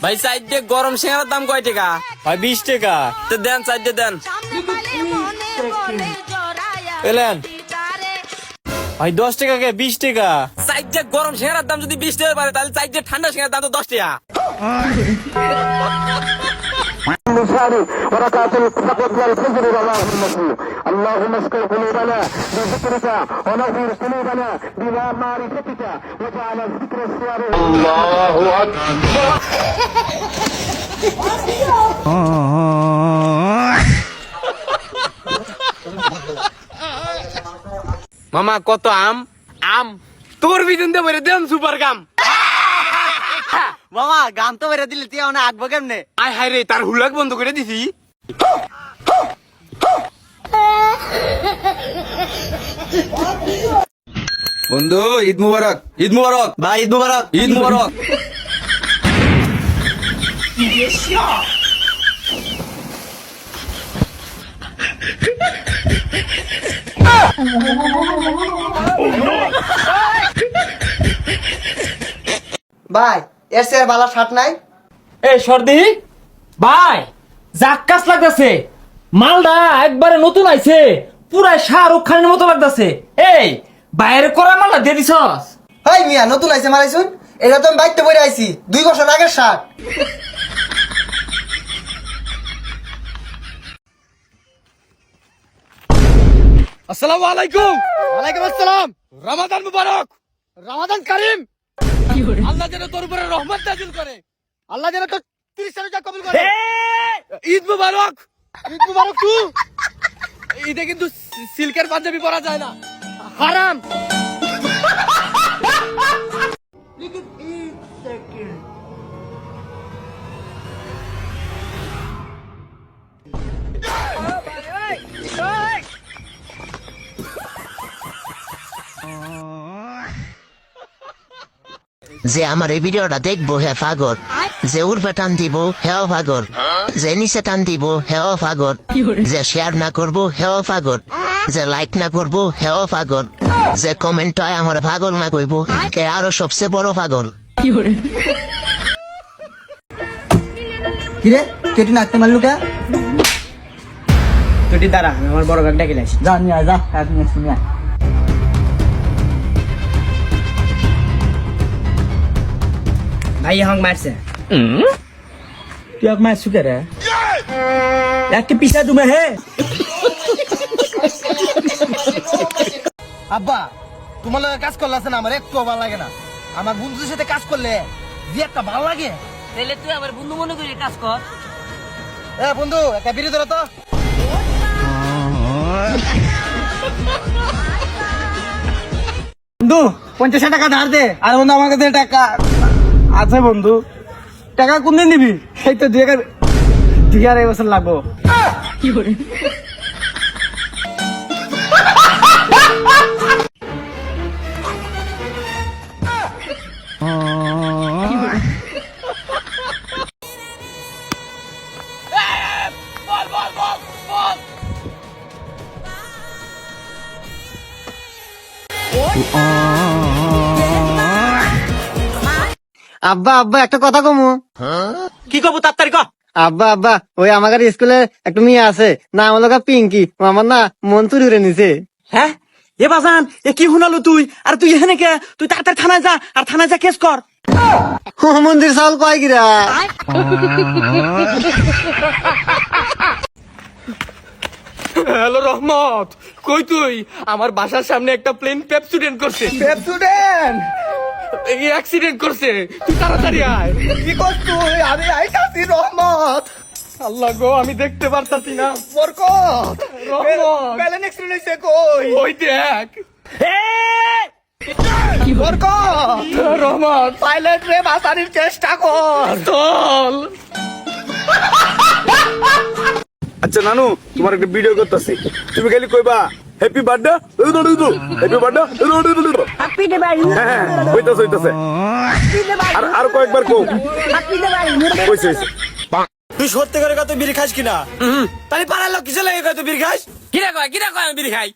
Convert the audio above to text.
ভাই সাইডে গরম সিঙ্গারার দাম কয় টাকা? ভাই 20 টাকা। তো দেন সাইডে দেন। এলেন ভাই 10 টাকা কে 20 টাকা। সাইডে গরম সিঙ্গারার দাম যদি 20 টাকা পারে তাহলে সাইডে ঠান্ডা সিঙ্গারার দাম তো 10 টাকা। اللهم اسكن قلوبنا بذكرك ونظر قلوبنا بما معرفتك واجعل الذكر السوار الله اكبر মামা কত আম? আম তোর বিদিন দে বলে দেন সুপার গাম। মামা গান তো বেরে দিলে তুই না আঁকবো কেমনে? আয় হায় রে তার হুলাক বন্ধ করে দিছি। বন্ধু ঈদ মুবারক, ঈদ মুবারক ভাই ঈদ মুবারক। ঈদ মুবারক। ভাই এর সে বালা শার্ট নাই? এই সর্দি ভাই জাক্কাস লাগতেছে, মালটা একবারে নতুন আইছে, পুরা শাহরুখ খানের মতো লাগতেছে। এই বাইরে করা মালটা দিয়ে দিছস? হাই মিয়া নতুন আইছে মারাইছুন, এটা তো আমি বাইতে বইরে আইছি 2 বছর আগের শার্ট। আসসালামু আলাইকুম। ওয়ালাইকুম আসসালাম। রমাদান মুবারক। রমাদান কারীম। আল্লাহ যেন তোর উপরে রহমত নাযিল করে। আল্লাহ যেন তো 30 রোজা কবুল করে। ঈদ মুবারক। ঈদ মুবারক তু। ঈদে কিন্তু সিল্কের পাঞ্জাবি পরা যায় না, হারাম। যে আমার এই ভিডিওটা দেখবো হে পাগল, যে উর্ফে টান দিব হেও পাগল, যে নিচে টান দিব হেও পাগল, যে শেয়ার না করবো হেও পাগল, যে লাইক না করবো হেও পাগল, যে কমেন্ট হয় আমার পাগল না কইব কে আরো সবচেয়ে বড় পাগল। কিরে কেটি নাকতে মারলু কে? তুই দাঁড়া, আমি আমার বড় ব্যাগটা কিনে আসি। যা নিয়ে আয়, যা আপনি শুনে আয়। ভাই হং মারছে। তুই এক মারছু কে রে? একটা পিছা তুমি হে। আব্বা তোমার লগে কাজ করলে আছে না আমার একটু ভালো লাগে না। আমার বন্ধুদের সাথে কাজ করলে যে একটা ভালো লাগে। তাহলে তুই আমার বন্ধু মনে করে কাজ কর। এ বন্ধু একটা বিড়ি ধরো তো। বন্ধু 50 টাকা ধার দে। আর বন্ধু আমার কাছে টাকা আছে বন্ধু। টাকা কোন দিন দিবি? এই তো 2 বছর লাগবো। আব্বা আব্বা একটা কথা কমু। কি কব তাড়াতাড়ি ক। আব্বা আব্বা ওই আমাদের স্কুলে একটা মেয়ে আছে না আমার লগা পিঙ্কি, ও আমার না মন চুরি করে নিছে। হ্যাঁ এ বাজান এ কি শুনালো তুই? আর তুই এখানে কে? তুই তাড়াতাড়ি থানায় যা, আর থানায় যা কেস কর। মন্দির চাউল কয় কিরা? হ্যালো রহমত, কই তুই? আমার বাসার সামনে একটা প্লেন পেপসুডেন্ট করছে। স্টুডেন্ট এই অ্যাক্সিডেন্ট করছে, তুই তাড়াতাড়ি আয়। কি করছ তুই? আমি আইতাছি রহমত। আল্লাহ গো, আমি দেখতে পারতাছি না। বরকত রহমত, বেলেন এক্সিডেন্ট হইছে কই? ওই দেখ। বরকত রহমত, পাইলট রে বাঁচানোর চেষ্টা কর। চল। আচ্ছা নানু, তোমার একটা ভিডিও করতেছি, তুমি খালি কইবা happy birthday, happy birthday. Happy দে ভাই, হ্যাঁ হইতাছে হইতাছে। আর কয়েকবার কও। হ্যাপি দে ভাই। কইছে হইছে। তুই সত্যি করে কত বিড়ি খাস কিনা? তাহলে পাড়ার লোক কিসে লাগে তুই বীর খাস? কিরা কয় আমি বীর খাই?